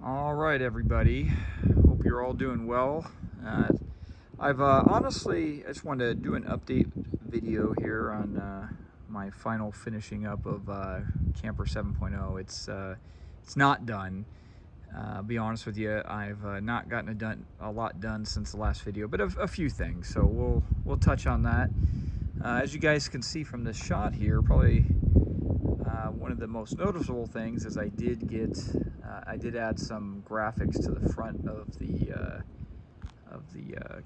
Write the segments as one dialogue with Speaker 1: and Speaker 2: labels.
Speaker 1: All right, everybody. Hope you're all doing well. I've honestly, I just wanted to do an update video here on my final finishing up of Camper 7.0. It's not done. I'll be honest with you, I've not gotten a lot done since the last video, but a few things. So we'll touch on that. As you guys can see from this shot here, probably one of the most noticeable things is I did add some graphics to the front of the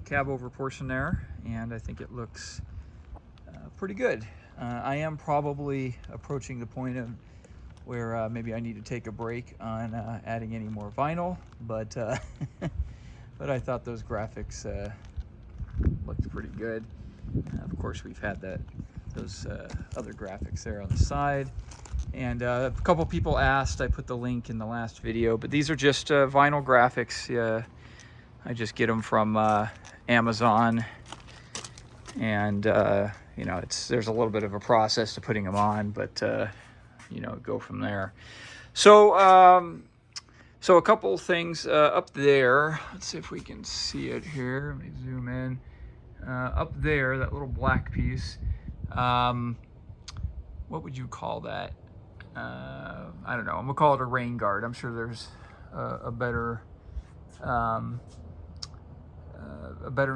Speaker 1: cab over portion there, and I think it looks pretty good. I am probably approaching the point of where maybe I need to take a break on adding any more vinyl, but but I thought those graphics looked pretty good. Of course, we've had those other graphics there on the side. And a couple people asked, I put the link in the last video, but these are just vinyl graphics. I just get them from Amazon, and you know, there's a little bit of a process to putting them on, but you know, go from there. So so a couple things up there. Let's see if we can see it here. Let me zoom in. Up there, that little black piece, what would you call that? I don't know. I'm gonna call it a rain guard. I'm sure there's a better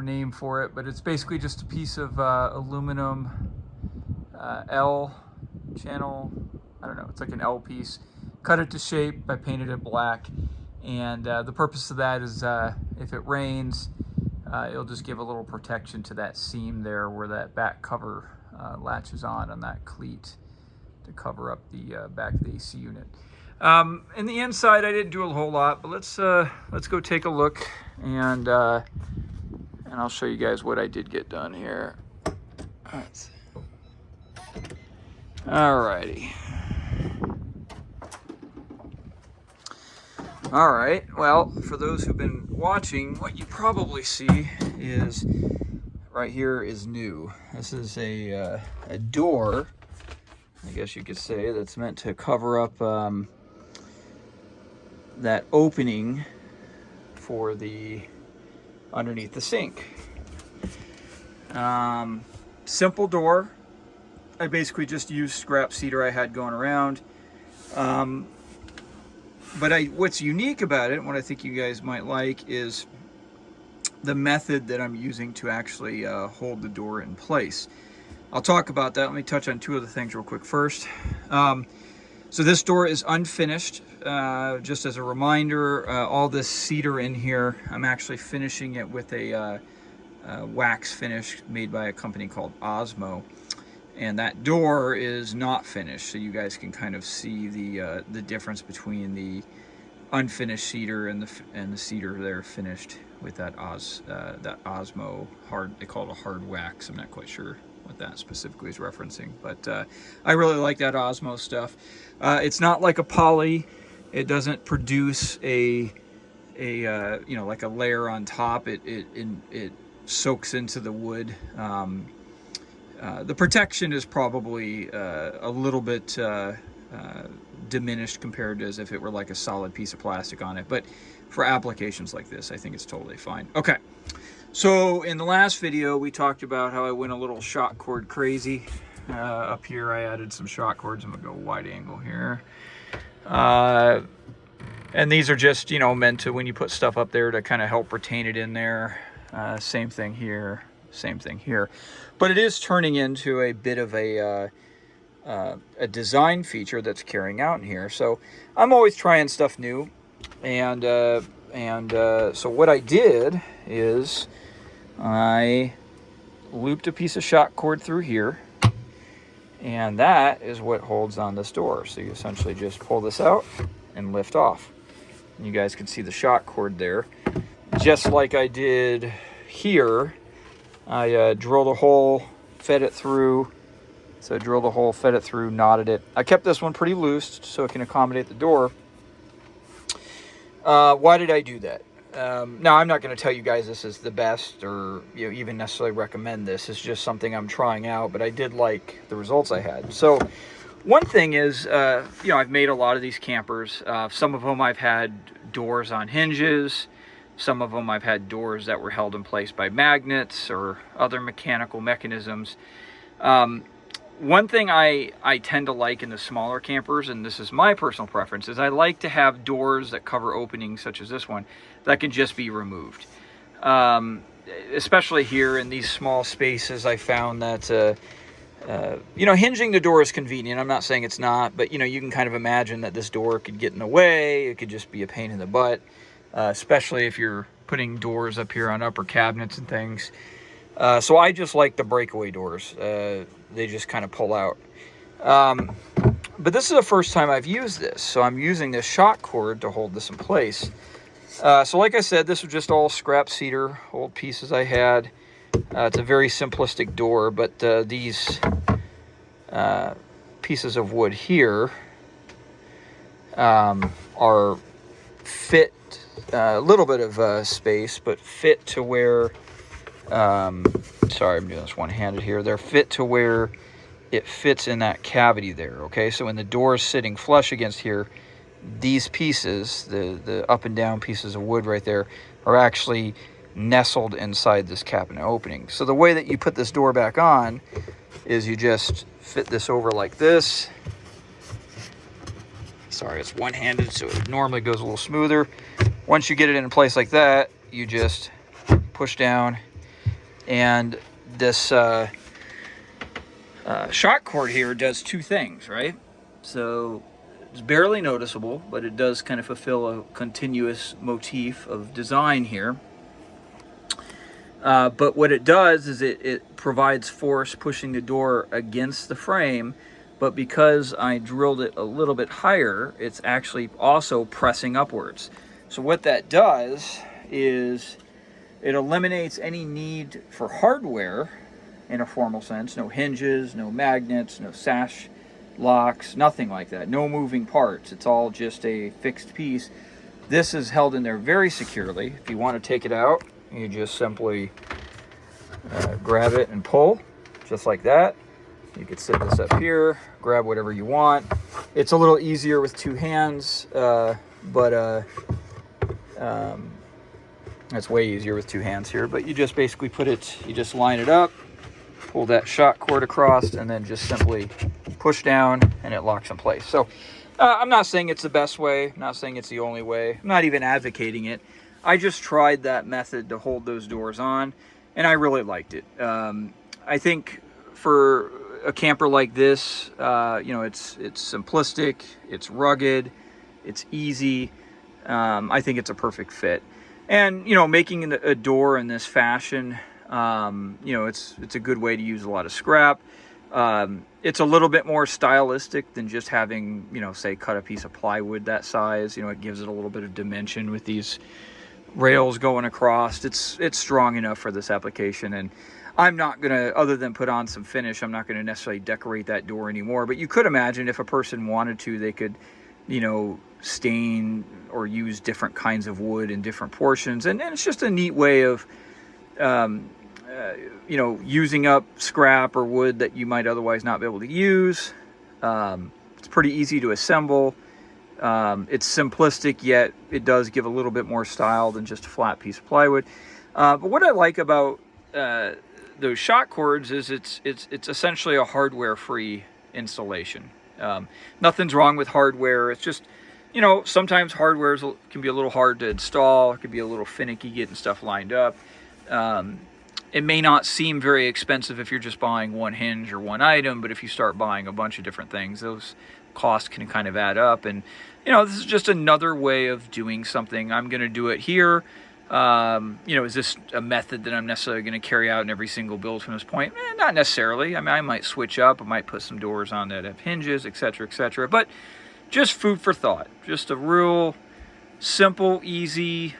Speaker 1: name for it, but it's basically just a piece of aluminum L channel. I don't know. It's like an L piece. Cut it to shape. I painted it black, and the purpose of that is if it rains, it'll just give a little protection to that seam there where that back cover latches on that cleat, to cover up the back of the AC unit. In the inside, I didn't do a whole lot, but let's go take a look, and I'll show you guys what I did get done here. Alrighty. All right. Well, for those who've been watching, what you probably see is right here is new. This is a door, I guess you could say, that's meant to cover up that opening for the underneath the sink. Simple door. I basically just used scrap cedar I had going around. But what's unique about it, and what I think you guys might like, is the method that I'm using to actually hold the door in place. I'll talk about that. Let me touch on two other things real quick first. So this door is unfinished. Just as a reminder, all this cedar in here, I'm actually finishing it with a wax finish made by a company called Osmo. And that door is not finished, so you guys can kind of see the difference between the unfinished cedar and the cedar there finished with that Osmo hard. They call it a hard wax. I'm not quite sure what that specifically is referencing, but I really like that Osmo stuff. It's not like a poly. It doesn't produce a you know, like a layer on top. It soaks into the wood. The protection is probably a little bit diminished compared to as if it were like a solid piece of plastic on it, but for applications like this, I think it's totally fine. Okay, so in the last video, we talked about how I went a little shock cord crazy. Up here, I added some shock cords. I'm gonna go wide angle here. And these are just, you know, meant to, when you put stuff up there, to kind of help retain it in there. Same thing here. Same thing here, but it is turning into a bit of a design feature that's carrying out in here. So I'm always trying stuff new, and so what I did is I looped a piece of shock cord through here, and that is what holds on this door. So you essentially just pull this out and lift off, and you guys can see the shock cord there, just like I did here. I drilled a hole, fed it through. So I drilled a hole, fed it through, knotted it. I kept this one pretty loose so it can accommodate the door. Why did I do that? Now, I'm not going to tell you guys this is the best, or even necessarily recommend this. It's just something I'm trying out, but I did like the results I had. So one thing is, I've made a lot of these campers. Some of them I've had doors on hinges. Some of them I've had doors that were held in place by magnets or other mechanical mechanisms. One thing I tend to like in the smaller campers, and this is my personal preference, is I like to have doors that cover openings such as this one that can just be removed. Especially here in these small spaces, I found that, you know, hinging the door is convenient. I'm not saying it's not, but, you know, you can kind of imagine that this door could get in the way. It could just be a pain in the butt, especially if you're putting doors up here on upper cabinets and things. So I just like the breakaway doors. They just kind of pull out. But this is the first time I've used this, so I'm using this shock cord to hold this in place. So like I said, this was just all scrap cedar, old pieces I had. It's a very simplistic door, but these pieces of wood here are fit, a little bit of space, but fit to where, sorry, I'm doing this one-handed here. They're fit to where it fits in that cavity there, okay? So when the door is sitting flush against here, these pieces, the up and down pieces of wood right there, are actually nestled inside this cabinet opening. So the way that you put this door back on is you just fit this over like this. Sorry, it's one-handed, so it normally goes a little smoother. Once you get it in place like that, you just push down, and this shock cord here does two things, right? So it's barely noticeable, but it does kind of fulfill a continuous motif of design here. But what it does is it provides force pushing the door against the frame, but because I drilled it a little bit higher, it's actually also pressing upwards. So what that does is it eliminates any need for hardware in a formal sense. No hinges, no magnets, no sash locks, nothing like that. No moving parts. It's all just a fixed piece. This is held in there very securely. If you want to take it out, you just simply grab it and pull, just like that. You could sit this up here, grab whatever you want. It's a little easier with two hands, but it's way easier with two hands here. But you just basically put it, you just line it up, pull that shock cord across, and then just simply push down, and it locks in place. So I'm not saying it's the best way. I'm not saying it's the only way. I'm not even advocating it. I just tried that method to hold those doors on, and I really liked it. I think for a camper like this, you know, it's simplistic, it's rugged, it's easy. I think it's a perfect fit. And, you know, making a door in this fashion, you know, it's a good way to use a lot of scrap. It's a little bit more stylistic than just having, you know, say cut a piece of plywood that size. You know, it gives it a little bit of dimension with these rails going across. It's strong enough for this application, and I'm not gonna, other than put on some finish, I'm not gonna necessarily decorate that door anymore. But you could imagine if a person wanted to, they could, you know, stain or use different kinds of wood in different portions, and it's just a neat way of you know, using up scrap or wood that you might otherwise not be able to use. It's pretty easy to assemble. It's simplistic, yet it does give a little bit more style than just a flat piece of plywood. But what I like about those shock cords is it's essentially a hardware-free installation. Nothing's wrong with hardware. It's just, you know, sometimes hardware can be a little hard to install. It can be a little finicky getting stuff lined up. It may not seem very expensive if you're just buying one hinge or one item, but if you start buying a bunch of different things, those costs can kind of add up. And, you know, this is just another way of doing something. I'm going to do it here. You know, is this a method that I'm necessarily going to carry out in every single build from this point? Not necessarily. I mean, I might switch up. I might put some doors on that have hinges, etc., etc. But just food for thought. Just a real simple, easy,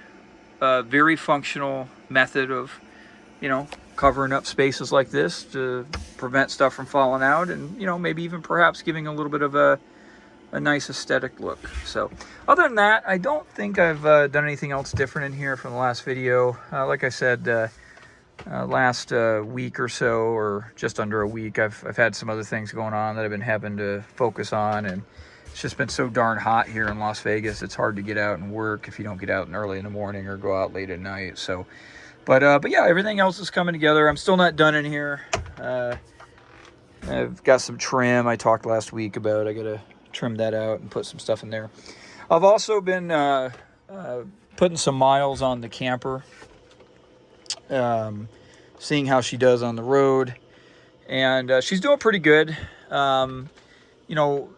Speaker 1: very functional method of, you know, covering up spaces like this to prevent stuff from falling out, and, you know, maybe even perhaps giving a little bit of a nice aesthetic look. So other than that, I don't think I've done anything else different in here from the last video. Like I said, last week or so, or just under a week, I've had some other things going on that I've been having to focus on, and It's just been so darn hot here in Las Vegas. It's hard to get out and work if you don't get out early in the morning or go out late at night. So, but yeah, everything else is coming together. I'm still not done in here. I've got some trim I talked last week about. I got to trim that out and put some stuff in there. I've also been putting some miles on the camper, seeing how she does on the road. And she's doing pretty good. You know,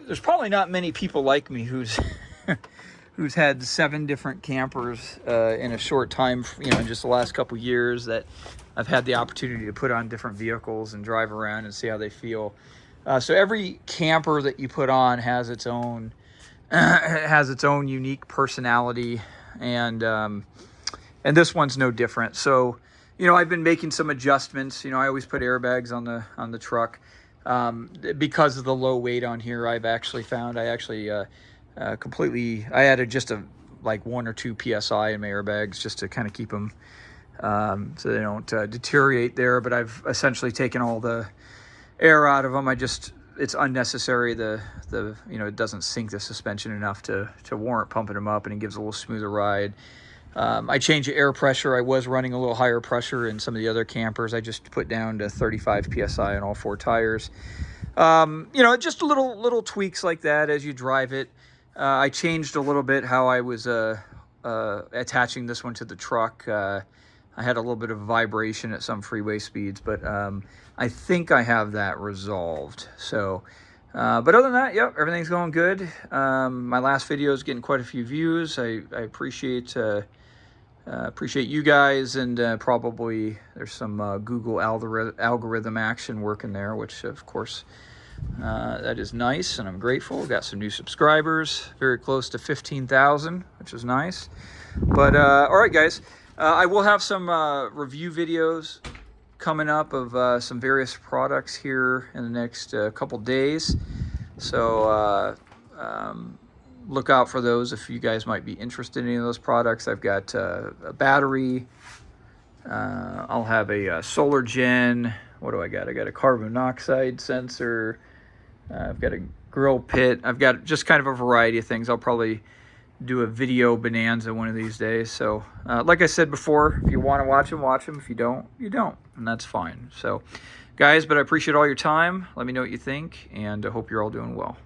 Speaker 1: there's probably not many people like me who's had 7 different campers in a short time, you know, in just the last couple years, that I've had the opportunity to put on different vehicles and drive around and see how they feel. So every camper that you put on has its own unique personality, and this one's no different. So, you know, I've been making some adjustments. You know, I always put airbags on the truck. Because of the low weight on here, I've actually found I added just like 1 or 2 PSI in my airbags just to kind of keep them so they don't deteriorate there. But I've essentially taken all the air out of them. It's unnecessary. The you know, it doesn't sink the suspension enough to warrant pumping them up, and it gives a little smoother ride. I changed the air pressure. I was running a little higher pressure in some of the other campers. I just put down to 35 PSI on all 4 tires. You know, just little tweaks like that as you drive it. I changed a little bit how I was attaching this one to the truck. I had a little bit of vibration at some freeway speeds, but I think I have that resolved. So, but other than that, yep, everything's going good. My last video is getting quite a few views. I appreciate you guys, and probably there's some Google algorithm action working there, which of course that is nice, and I'm grateful. Got some new subscribers, very close to 15,000, which is nice. But all right, guys, I will have some review videos coming up of some various products here in the next couple days. So look out for those if you guys might be interested in any of those products. I've got a battery. I'll have a solar gen. What do I got? I got a carbon monoxide sensor. I've got a grill pit. I've got just kind of a variety of things. I'll probably do a video bonanza one of these days. So like I said before, if you want to watch them, watch them. If you don't, you don't, and that's fine. So guys, but I appreciate all your time. Let me know what you think, and I hope you're all doing well.